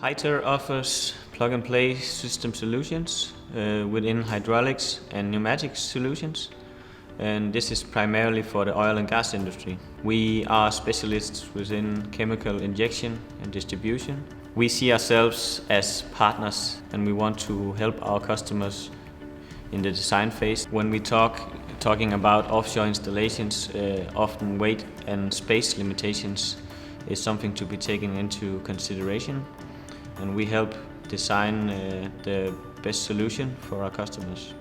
Hiter offers plug-and-play system solutions within hydraulics and pneumatics solutions, and this is primarily for the oil and gas industry. We are specialists within chemical injection and distribution. We see ourselves as partners, and we want to help our customers in the design phase. When we talking about offshore installations, often weight and space limitations is something to be taken into consideration, and we help design the best solution for our customers.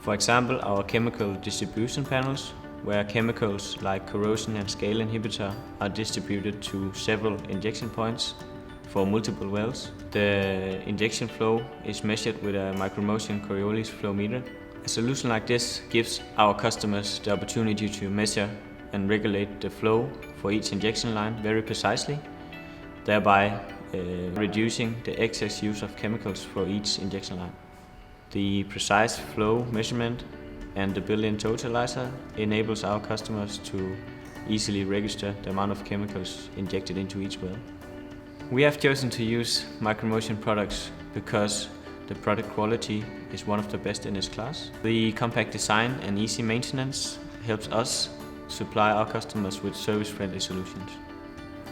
For example, our chemical distribution panels, where chemicals like corrosion and scale inhibitor are distributed to several injection points for multiple wells. The injection flow is measured with a micromotion Coriolis flow meter. A solution like this gives our customers the opportunity to measure and regulate the flow for each injection line very precisely, thereby reducing the excess use of chemicals for each injection line. The precise flow measurement and the built-in totalizer enables our customers to easily register the amount of chemicals injected into each well. We have chosen to use Micromotion products because the product quality is one of the best in its class. The compact design and easy maintenance helps us supply our customers with service-friendly solutions.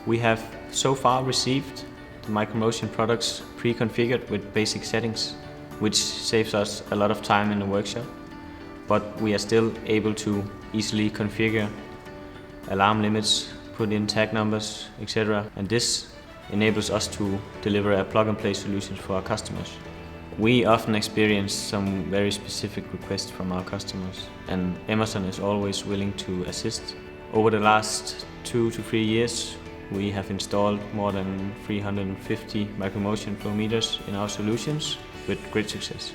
We have so far received the Micromotion products pre-configured with basic settings, which saves us a lot of time in the workshop, but we are still able to easily configure alarm limits, put in tag numbers, etc. And this enables us to deliver a plug-and-play solution for our customers. We often experience some very specific requests from our customers, and Emerson is always willing to assist. Over the last 2 to 3 years, we have installed more than 350 Micromotion flow meters in our solutions with great success.